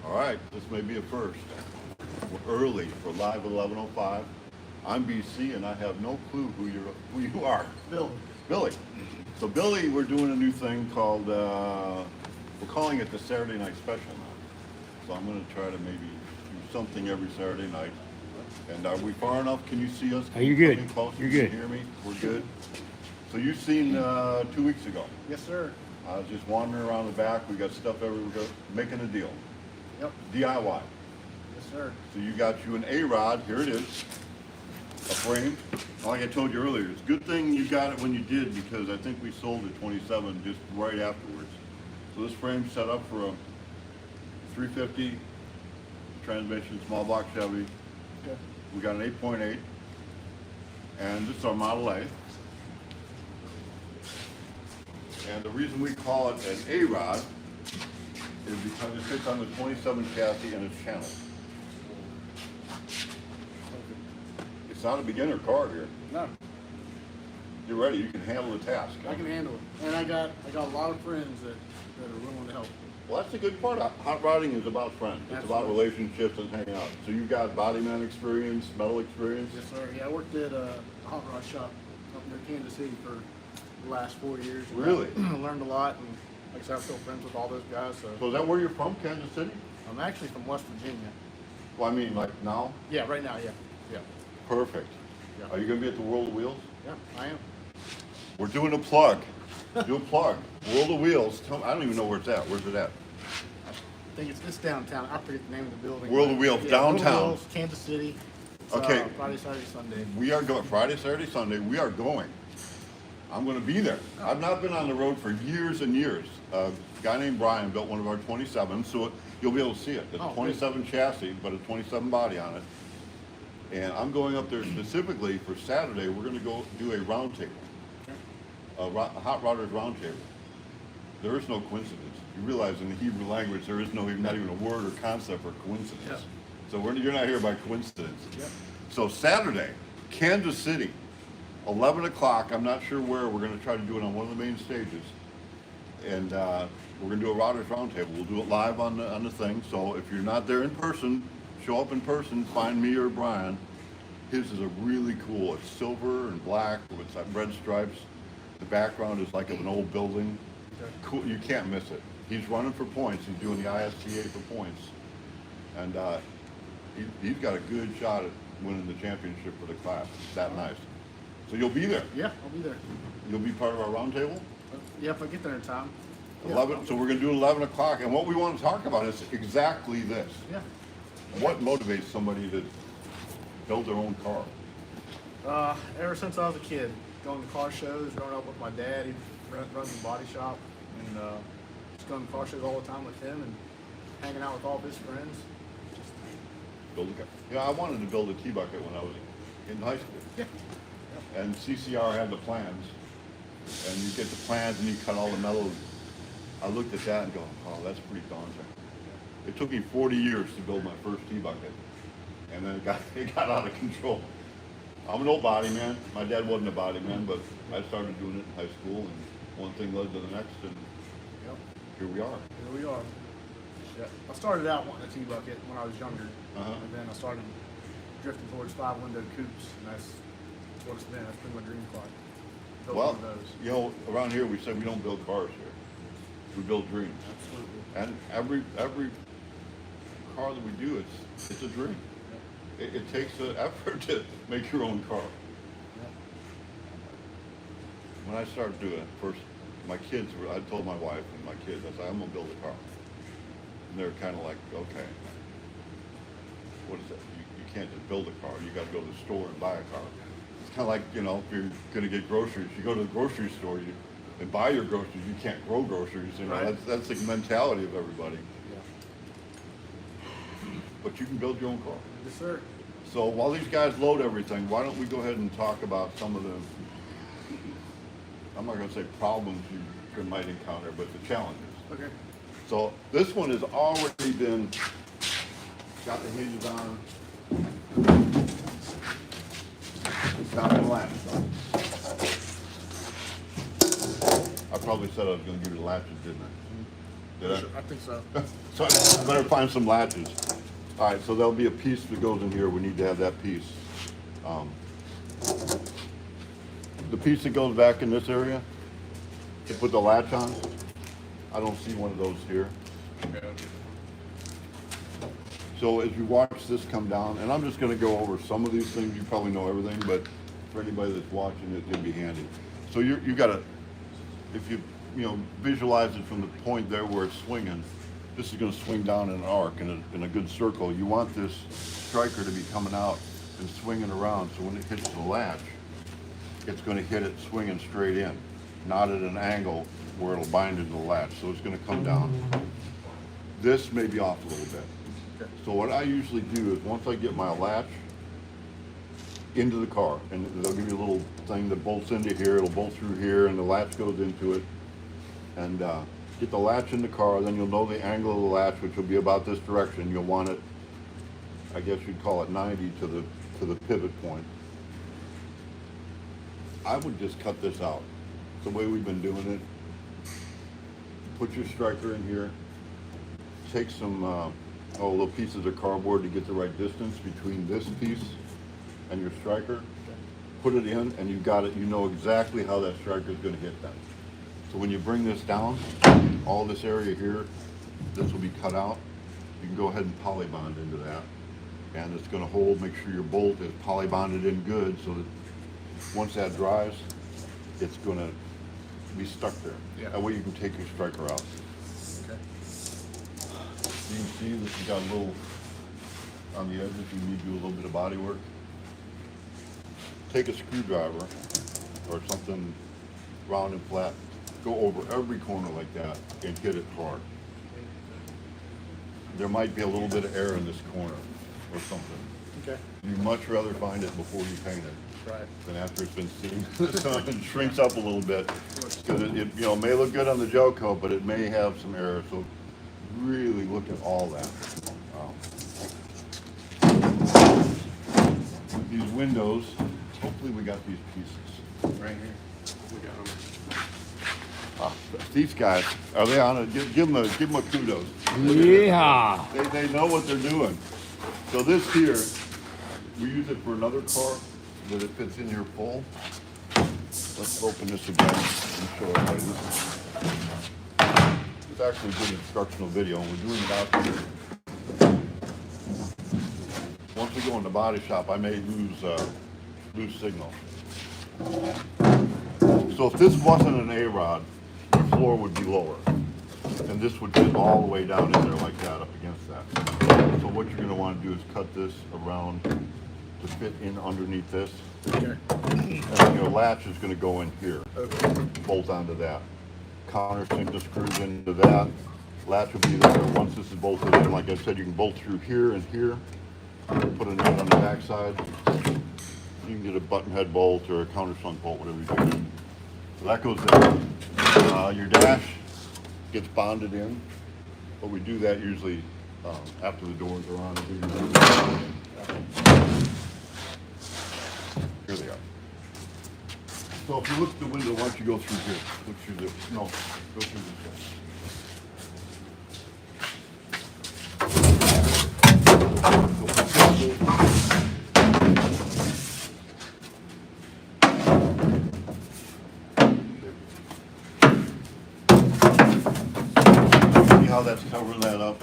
All right, this may be a first. We're early for live 11:05. I'm BC, and I have no clue who you are. Bill. Billy. So Billy, we're doing a new thing called we're calling it the Saturday Night Special now. So I'm going to try to maybe do something every Saturday night. And are we far enough? Can you see us? Oh, you're good. Coming closer? You're Can you good. hear me? We're good. So you've seen 2 weeks ago. Yes, sir. I was just wandering around the back. We got stuff everywhere. Making a deal. Yep. DIY. Yes, sir. So you got you an A-Rod. Here it is. A frame. Like I told you earlier, it's a good thing you got it when you did because I think we sold it 27 just right afterwards. So this frame's set up for a 350 transmission, small block Chevy. Okay. We got an 8.8, and this is our Model A. And the reason we call it an A-Rod is because it fits on the 27 chassis and it's channeled. It's not a beginner car here. No, You're ready, you can handle the task. I can handle it. And I got a lot of friends that are willing to help. Well, that's the good part. Hot rodding is about friends. It's about Absolutely. relationships and hanging out. So you've got bodyman experience, metal experience. Yes, sir. Yeah, I worked at a hot rod shop up near Kansas City for the last 4 years. Really? I learned a lot, and like I said, I'm still friends with all those guys. So So is that where you're from, Kansas City? I'm actually from West Virginia. Well, I mean, like now? Yeah, right now, yeah. Yeah. Perfect. Yeah. Are you going to be at the World of Wheels? Yeah, I am. We're doing a plug. Do a plug. World of Wheels. I don't even know where it's at. Where's it at? I think it's downtown. I forget the name of the building. World of Wheels, Yeah, downtown. World of Wheels, Kansas City. It's, Okay. Friday, Saturday, Sunday. We are going Friday, Saturday, Sunday. We are going. I'm going to be there. I've not been on the road for years and years. A guy named Brian built one of our 27s, so you'll be able to see it. It's Oh, a 27 chassis, but a 27 body on it. And I'm going up there specifically for Saturday. We're going to go do a round table, a hot rodders round table. There is no coincidence. You realize in the Hebrew language there is not even a word or concept for coincidence. Yep. So you're not here by coincidence. Yep. So Saturday, Kansas City, 11 o'clock. I'm not sure where. We're going to try to do it on one of the main stages, and we're going to do a rodders roundtable. We'll do it live on the thing. So if you're not there in person, show up in person. Find me or Brian. His is a really cool. It's silver and black with red stripes. The background is like of an old building. Cool. You can't miss it. He's running for points. He's doing the ISTA for points, and he's got a good shot at winning the championship for the class. It's that nice. So you'll be there. Yeah, I'll be there. You'll be part of our roundtable. Yeah, if I get there in time. Yeah, 11. So we're going to do 11 o'clock, and what we want to talk about is exactly this. Yeah. What motivates somebody to build their own car? Ever since I was a kid, going to car shows, growing up with my dad, he runs a body shop, and just going to car shows all the time with him and hanging out with all of his friends. Build a car. Yeah, I wanted to build a T-bucket when I was in high school. Yeah. And CCR had the plans, and you get the plans and you cut all the metal. I looked at that and go, oh, that's pretty daunting. It took me 40 years to build my first T-bucket, and then it got out of control. I'm an old body man. My dad wasn't a body man, but I started doing it in high school, and one thing led to the next, and Yep. here we are. Here we are. Yeah. I started out wanting a T-bucket when I was younger, Uh-huh. and then I started drifting towards 5-window coupes, and that's what it's been. That's been my dream car. Built Well, one of those. you know, around here we say we don't build cars here. We build dreams. Absolutely. And every car that we do, it's a dream. It takes an effort to make your own car. Yeah. When I started doing it, first, my kids were, I told my wife and my kids, I said, I'm gonna build a car. And they're kind of like, okay, what is that? You can't just build a car, you gotta go to the store and buy a car. It's kind of like, you know, if you're gonna get groceries, you go to the grocery store and buy your groceries, you can't grow groceries, you know, Right. that's the mentality of everybody. Yeah. But you can build your own car. Yes, sir. So while these guys load everything, why don't we go ahead and talk about some of the, I'm not gonna say problems you might encounter, but the challenges. Okay. So this one has already been, got the hinges on. It's not been latched on. I probably said I was gonna give you the latches, didn't I? Did I? I think so. So I better find some latches. All right, so there'll be a piece that goes in here. We need to have that piece. The piece that goes back in this area to put the latch on, I don't see one of those here. So as you watch this come down, and I'm just gonna go over some of these things, you probably know everything, but for anybody that's watching it, it'll be handy. So you gotta, if you visualize it from the point there where it's swinging, this is gonna swing down in an arc, in a good circle. You want this striker to be coming out and swinging around, so when it hits the latch, it's gonna hit it swinging straight in, not at an angle where it'll bind into the latch, so it's gonna come down. This may be off a little bit. So what I usually do is once I get my latch into the car, and they'll give you a little thing that bolts into here, it'll bolt through here, and the latch goes into it, and get the latch in the car, then you'll know the angle of the latch, which will be about this direction. You'll want it, I guess you'd call it 90 to the pivot point. I would just cut this out. It's the way we've been doing it. Put your striker in here, take some little pieces of cardboard to get the right distance between this piece and your striker. Put it in, and you got it. You know exactly how that striker is going to hit that. So when you bring this down, all this area here, this will be cut out. You can go ahead and polybond into that, and it's going to hold. Make sure your bolt is polybonded in good, so that once that dries, it's going to be stuck there. Yeah. That way you can take your striker out. Okay. You can see this has got a little on the edges. You need to do a little bit of body work. Take a screwdriver or something round and flat, go over every corner like that and hit it hard. There might be a little bit of air in this corner or something. Okay. You'd much rather find it before you paint it Right. than after it's been sitting in the sun and shrinks up a little bit. Because it may look good on the gel coat, but it may have some error. So really look at all that. With these windows, hopefully we got these pieces right here. We got them. These guys, are they on it? Give them a kudos. Yeah. They know what they're doing. So this here, we use it for another car that it fits in here full. Let's open this again and show everybody this. It's actually a good instructional video, and we're doing it out here. Once we go in the body shop, I may lose signal. So if this wasn't an A-rod, your floor would be lower. And this would fit all the way down in there like that, up against that. So what you're gonna wanna do is cut this around to fit in underneath this. Okay. And then your latch is gonna go in here, Okay. bolt onto that. Countersink the screws into that. Latch will be there. Once this is bolted in, like I said, you can bolt through here and here. Put a nut on the back side. You can get a button head bolt or a countersunk bolt, whatever you do. So that goes there. Your dash gets bonded in, but we do that usually after the doors are on. Here they are. So if you look at the window, why don't you go through here? Look through this. No, go through this guy. See how that's covering that up?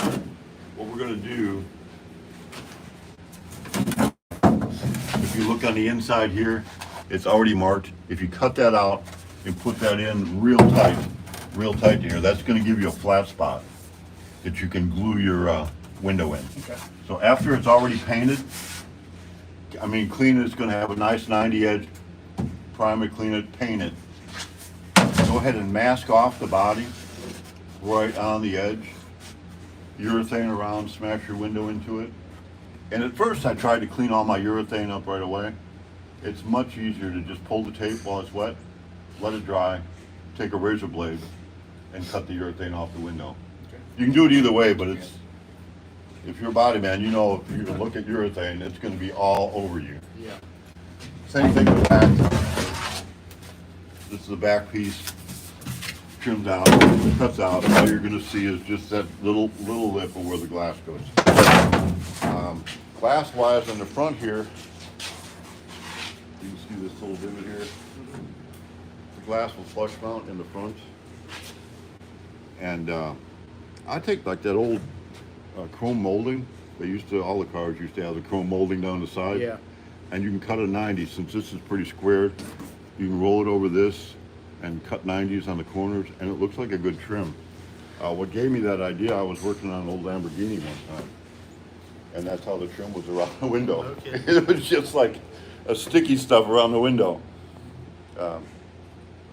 What we're gonna do, if you look on the inside here, it's already marked. If you cut that out and put that in real tight to here, that's gonna give you a flat spot that you can glue your window in. Okay. So after it's already painted, clean it, it's gonna have a nice 90 edge. Prime it, clean it, paint it. Go ahead and mask off the body right on the edge. Urethane around, smash your window into it. And at first I tried to clean all my urethane up right away. It's much easier to just pull the tape while it's wet, let it dry, take a razor blade, and cut the urethane off the window. Okay. You can do it either way, but if you're a body man, you know if you look at urethane, it's gonna be all over you. Yeah. Same thing with the back. This is the back piece. trimmed out, cuts out. All you're gonna see is just that little lip of where the glass goes. Glass-wise on the front here, you can see this little divot here. The glass will flush mount in the front. And I take like that old chrome molding. All the cars used to have the chrome molding down the side. Yeah. And you can cut a 90, since this is pretty squared, you can roll it over this and cut 90s on the corners, and it looks like a good trim. What gave me that idea, I was working on an old Lamborghini one time, and that's how the trim was around the window. Okay. It was just like a sticky stuff around the window.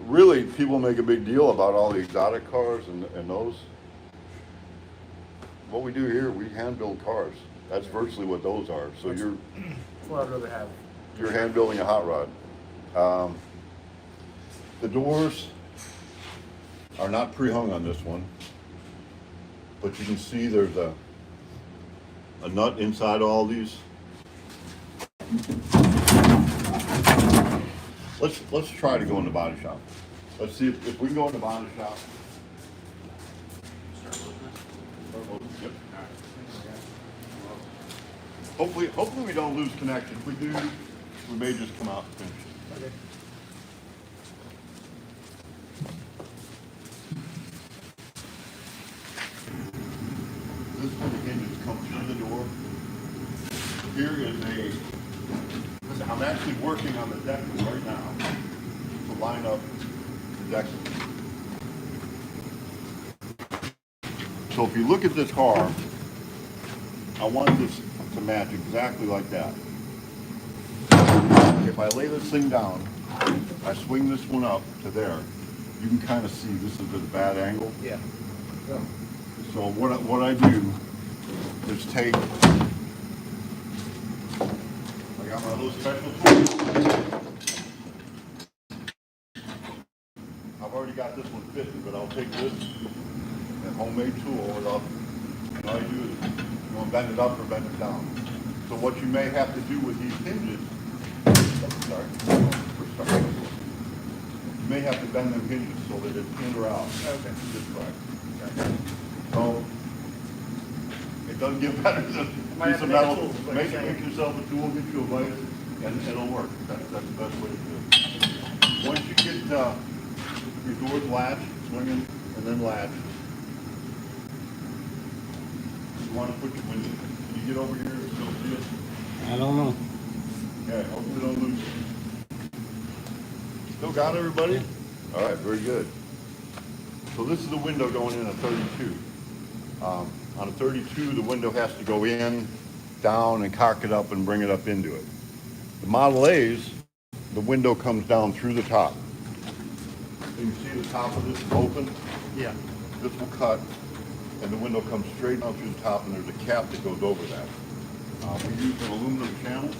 Really, people make a big deal about all the exotic cars and those. What we do here, we hand build cars. That's virtually what those are. So That's what I'd rather have. you're hand building a hot rod. The doors are not pre-hung on this one, but you can see there's a nut inside all these. Let's try to go in the body shop. Let's see if we can go in the body shop. Yep. Hopefully we don't lose connection. If we do, we may just come out and finish it. Okay. This is where the hinges come through the door. Here is listen, I'm actually working on the deck right now to line up the deck. So if you look at this car, I want this to match exactly like that. If I lay this thing down, I swing this one up to there, you can kind of see this is at a bad angle. Yeah. So what I do is take, I got my little special tool. I've already got this one fitted, but I'll take this and homemade tool, and all you do is you want to bend it up or bend it down. So what you may have to do with these hinges, you may have to bend them hinges so that it's in or out. Okay. Just right. So it doesn't get better than Might piece have of to make a metal. tool, like Make you're saying. yourself a tool, get you a vise, and it'll work. That's the best way to do it. Once you get your doors latched, swinging, and then latched, you want to put your window. Can you get over here and still see it? I don't know. Okay, hopefully don't lose it. Still got everybody? All right, very good. So this is the window going in a 32. On a 32, the window has to go in, down, and cock it up and bring it up into it. The Model A's, the window comes down through the top. So you see the top of this is open. Yeah. This will cut, and the window comes straight down through the top, and there's a cap that goes over that. We use an aluminum channel.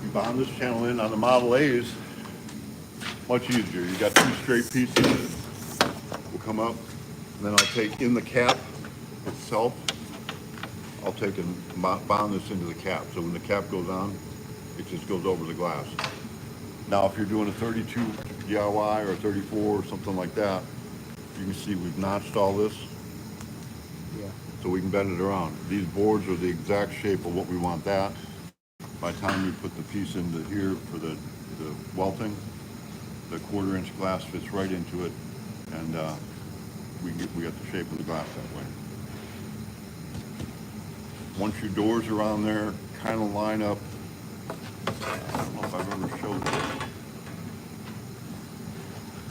We bond this channel in. On the Model A's, much easier. You got two straight pieces. Will come up, and then I'll take in the cap itself. I'll take and bond this into the cap. So when the cap goes on, it just goes over the glass. Now, if you're doing a 32 DIY or a 34 or something like that, you can see we've notched all this Yeah. so we can bend it around. These boards are the exact shape of what we want that. By the time we put the piece into here for the welting, the 1/4-inch glass fits right into it, and we got the shape of the glass that way. Once your doors are on there, kind of line up. I don't know if I've ever showed this.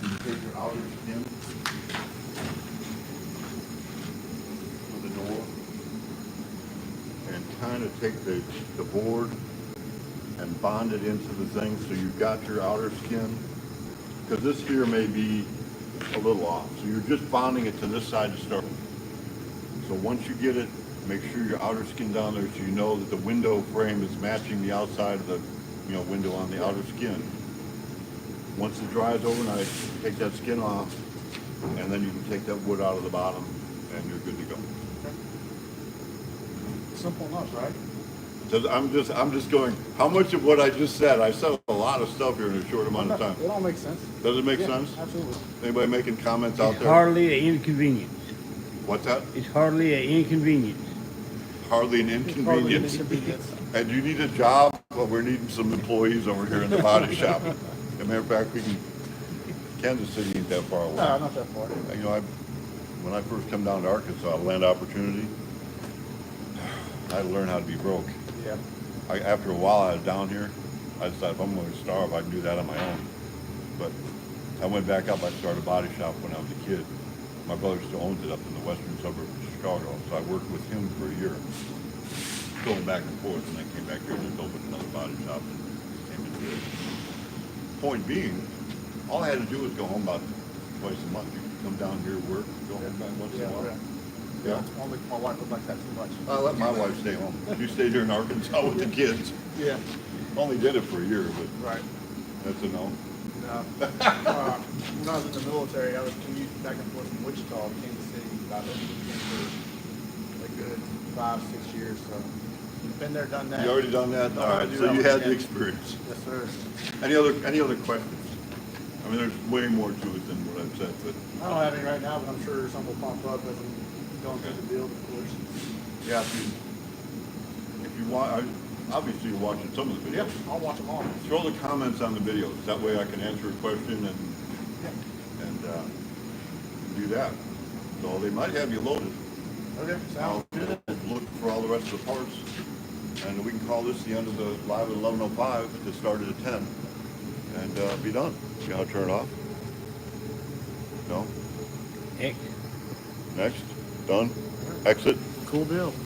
You take your outer skin for the door and kind of take the board and bond it into the thing so you've got your outer skin. Because this here may be a little off. So you're just bonding it to this side to start with. So once you get it, make sure your outer skin down there so you know that the window frame is matching the outside of the window on the outer skin. Once it dries overnight, take that skin off, and then you can take that wood out of the bottom, and you're good to go. Simple enough, right? So I'm just going, how much of what I just said, I said a lot. lot of stuff here in a short amount of time. It all makes sense. Does it make Yeah, sense? Absolutely. Anybody making comments out It's there? hardly an inconvenience. What's that? It's hardly an inconvenience. Hardly an Hardly an inconvenience. inconvenience. And you need a job? Well, we're needing some employees over here in the body shop. As a matter of fact, Kansas City ain't that far away. No, not that far. You know, when I first come down to Arkansas, land opportunity, I had to learn how to be broke. Yeah. After a while, I was down here, I decided if I'm gonna starve, I can do that on my own. But I went back up, I started a body shop when I was a kid. My brother still owns it up in the western suburbs of Chicago, so I worked with him for a year, going back and forth, and then came back here and just opened another body shop and came into it. Point being, all I had to do was go home about twice a month. You could come down here, work, go home back once in a while. Yeah. Only my wife would like that too much. I let my wife stay home. She stayed here in Arkansas with the kids. Yeah. Only did it for a year, but Right. that's a no. No. When I was in the military, I would commute back and forth from Wichita to Kansas City about every weekend for a good 5-6 years. So been there, done that. You already done that? No, All I right, do so that you one had the again. experience. Yes, sir. Any other questions? I mean, there's way more to it than what I've said, but I don't have any right now, but I'm sure some will pop up as I'm going through the build, of course. yeah, if you want, obviously you're watching some of the Yep, videos. I'll watch them all. Throw the comments on the videos. That way I can answer a question and do that. So they might have you loaded. Okay, I'll sounds good. look for all the rest of the parts, and we can call this the end of the live at 11:05 to start it at 10, and be done. See how to turn it off? No? Heck. Next? Done? Exit? Cool deal.